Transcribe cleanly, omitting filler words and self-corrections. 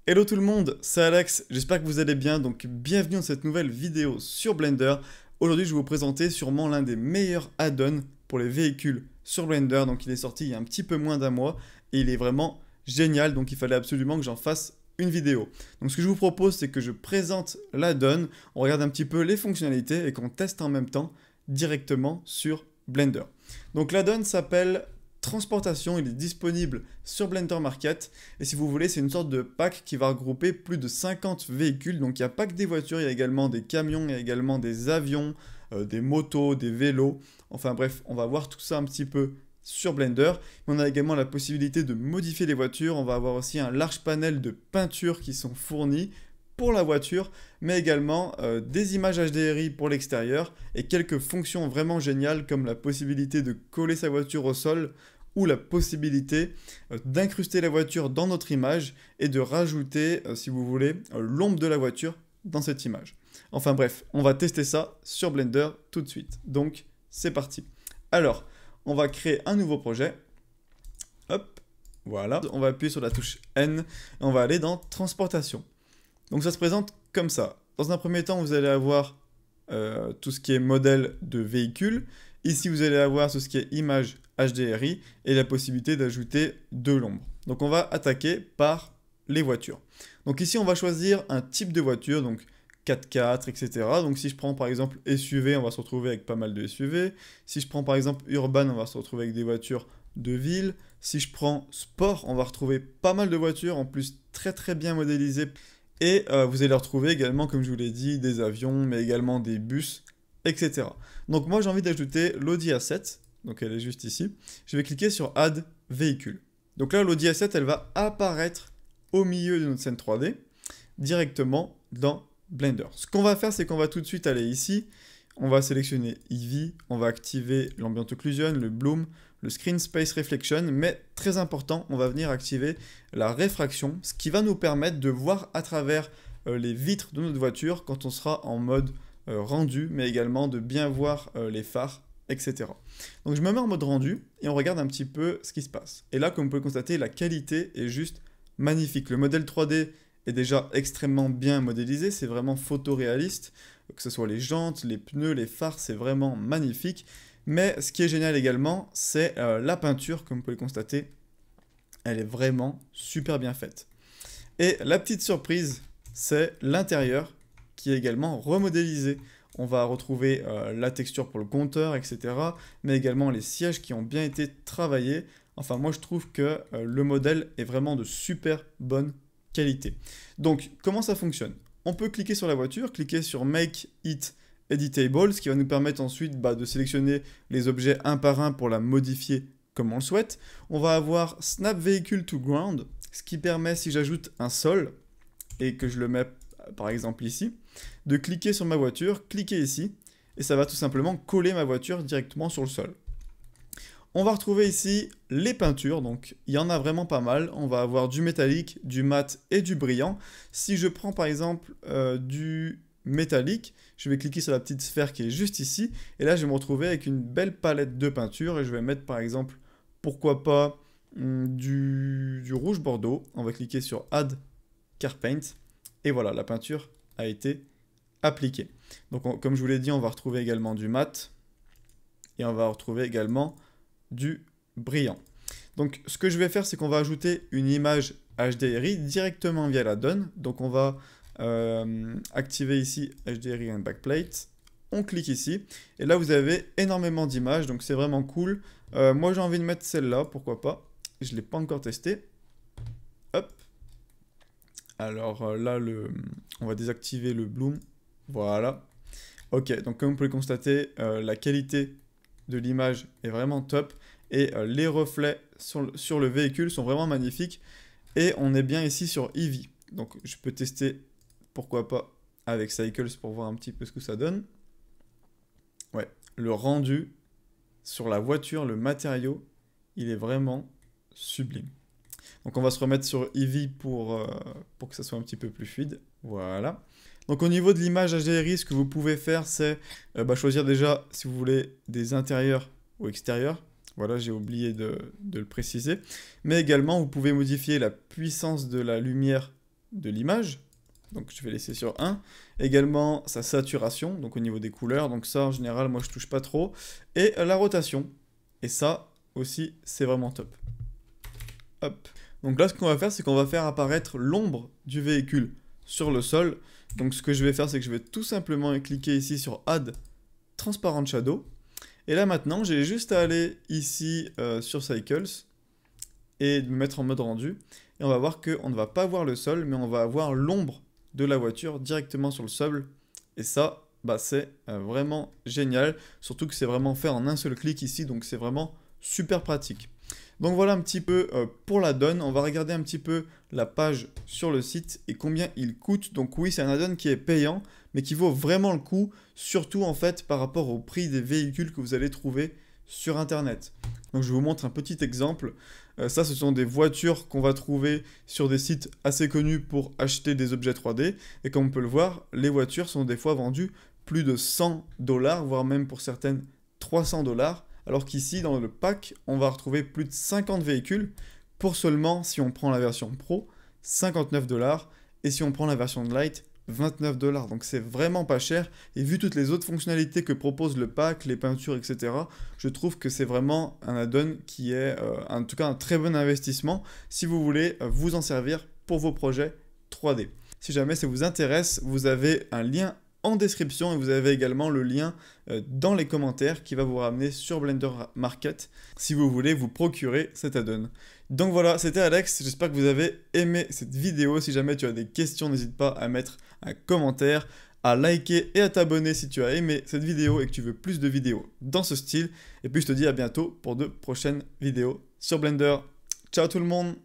Hello tout le monde, c'est Alex, j'espère que vous allez bien, donc bienvenue dans cette nouvelle vidéo sur Blender. Aujourd'hui je vais vous présenter sûrement l'un des meilleurs add-ons pour les véhicules sur Blender, donc il est sorti il y a un petit peu moins d'un mois et il est vraiment génial, donc il fallait absolument que j'en fasse une vidéo. Donc ce que je vous propose c'est que je présente l'add-on, on regarde un petit peu les fonctionnalités et qu'on teste en même temps directement sur Blender. Donc l'add-on s'appelle Transportation, il est disponible sur Blender Market et si vous voulez c'est une sorte de pack qui va regrouper plus de 50 véhicules, donc il n'y a pas que des voitures, il y a également des camions, il y a également des avions, des motos, des vélos, enfin bref on va voir tout ça un petit peu sur Blender. On a également la possibilité de modifier les voitures, on va avoir aussi un large panel de peintures qui sont fournies pour la voiture, mais également des images HDRI pour l'extérieur et quelques fonctions vraiment géniales comme la possibilité de coller sa voiture au sol ou la possibilité d'incruster la voiture dans notre image et de rajouter, si vous voulez, l'ombre de la voiture dans cette image. Enfin bref, on va tester ça sur Blender tout de suite. Donc, c'est parti. Alors, on va créer un nouveau projet. Hop, voilà. On va appuyer sur la touche N et on va aller dans Transportation. Donc ça se présente comme ça. Dans un premier temps, vous allez avoir tout ce qui est modèle de véhicule. Ici, vous allez avoir tout ce qui est image HDRI et la possibilité d'ajouter de l'ombre. Donc on va attaquer par les voitures. Donc ici, on va choisir un type de voiture, donc 4x4, etc. Donc si je prends par exemple SUV, on va se retrouver avec pas mal de SUV. Si je prends par exemple Urban, on va se retrouver avec des voitures de ville. Si je prends Sport, on va retrouver pas mal de voitures, en plus très bien modélisées. Et vous allez retrouver également, comme je vous l'ai dit, des avions, mais également des bus, etc. Donc moi j'ai envie d'ajouter l'Audi A7, donc elle est juste ici. Je vais cliquer sur Add véhicule. Donc là l'Audi A7 elle va apparaître au milieu de notre scène 3D, directement dans Blender. Ce qu'on va faire c'est qu'on va tout de suite aller ici, on va sélectionner Eevee, on va activer l'Ambient Occlusion, le Bloom, le Screen Space Reflection, mais très important, on va venir activer la réfraction, ce qui va nous permettre de voir à travers les vitres de notre voiture quand on sera en mode rendu, mais également de bien voir les phares, etc. Donc je me mets en mode rendu et on regarde un petit peu ce qui se passe. Et là, comme vous pouvez constater, la qualité est juste magnifique. Le modèle 3D est déjà extrêmement bien modélisé, c'est vraiment photoréaliste, que ce soit les jantes, les pneus, les phares, c'est vraiment magnifique. Mais ce qui est génial également, c'est la peinture, comme vous pouvez le constater, elle est vraiment super bien faite. Et la petite surprise, c'est l'intérieur qui est également remodélisé. On va retrouver la texture pour le compteur, etc. Mais également les sièges qui ont bien été travaillés. Enfin, moi je trouve que le modèle est vraiment de super bonne qualité. Donc, comment ça fonctionne? On peut cliquer sur la voiture, cliquer sur Make It Editable, ce qui va nous permettre ensuite de sélectionner les objets un par un pour la modifier comme on le souhaite. On va avoir Snap Vehicle to Ground, ce qui permet, si j'ajoute un sol, et que je le mets par exemple ici, de cliquer sur ma voiture, cliquer ici, et ça va tout simplement coller ma voiture directement sur le sol. On va retrouver ici les peintures, donc il y en a vraiment pas mal. On va avoir du métallique, du mat et du brillant. Si je prends par exemple du métallique, je vais cliquer sur la petite sphère qui est juste ici, et là je vais me retrouver avec une belle palette de peinture, et je vais mettre par exemple, pourquoi pas, du rouge bordeaux. On va cliquer sur Add Car Paint, et voilà, la peinture a été appliquée. Donc comme je vous l'ai dit, on va retrouver également du mat, et on va retrouver également du brillant. Donc ce que je vais faire, c'est qu'on va ajouter une image HDRI directement via l'add-on. Donc on va activer ici HDRI and Backplate. On clique ici. Et là, vous avez énormément d'images. Donc c'est vraiment cool. Moi, j'ai envie de mettre celle-là. Pourquoi pas? Je ne l'ai pas encore testé. Hop. Alors là, on va désactiver le Bloom. Voilà. Ok, donc comme vous pouvez le constater, la qualité de l'image est vraiment top et les reflets sur le véhicule sont vraiment magnifiques et on est bien ici sur Eevee. Donc je peux tester, pourquoi pas, avec Cycles pour voir un petit peu ce que ça donne. Ouais, le rendu sur la voiture, le matériau, il est vraiment sublime. Donc on va se remettre sur Eevee pour que ça soit un petit peu plus fluide. Voilà. Donc au niveau de l'image HDRI, ce que vous pouvez faire, c'est choisir déjà si vous voulez des intérieurs ou extérieurs. Voilà, j'ai oublié de le préciser. Mais également, vous pouvez modifier la puissance de la lumière de l'image. Donc je vais laisser sur 1. Également sa saturation, donc au niveau des couleurs. Donc ça en général moi je touche pas trop. Et la rotation. Et ça aussi c'est vraiment top. Hop. Donc là ce qu'on va faire c'est qu'on va faire apparaître l'ombre du véhicule sur le sol. Donc ce que je vais faire c'est que je vais tout simplement cliquer ici sur Add Transparent Shadow. Et là maintenant j'ai juste à aller ici sur Cycles et de me mettre en mode rendu. Et on va voir qu'on ne va pas voir le sol mais on va avoir l'ombre de la voiture directement sur le sol. Et ça, bah, c'est vraiment génial. Surtout que c'est vraiment fait en un seul clic ici. Donc c'est vraiment super pratique. Donc voilà un petit peu pour l'add-on. On va regarder un petit peu la page sur le site et combien il coûte. Donc oui, c'est un add-on qui est payant, mais qui vaut vraiment le coup. Surtout en fait par rapport au prix des véhicules que vous allez trouver sur Internet. Donc je vous montre un petit exemple. Ça, ce sont des voitures qu'on va trouver sur des sites assez connus pour acheter des objets 3D. Et comme on peut le voir, les voitures sont des fois vendues plus de 100 $, voire même pour certaines 300 $. Alors qu'ici, dans le pack, on va retrouver plus de 50 véhicules pour seulement, si on prend la version Pro, 59 $. Et si on prend la version Lite, 29 $. Donc c'est vraiment pas cher. Et vu toutes les autres fonctionnalités que propose le pack, les peintures, etc., je trouve que c'est vraiment un add-on qui est en tout cas un très bon investissement si vous voulez vous en servir pour vos projets 3D. Si jamais ça vous intéresse, vous avez un lien en description et vous avez également le lien dans les commentaires qui va vous ramener sur Blender Market si vous voulez vous procurer cet add-on. Donc voilà, c'était Alex, j'espère que vous avez aimé cette vidéo. Si jamais tu as des questions, n'hésite pas à mettre un commentaire, à liker et à t'abonner si tu as aimé cette vidéo et que tu veux plus de vidéos dans ce style. Et puis je te dis à bientôt pour de prochaines vidéos sur Blender. Ciao tout le monde!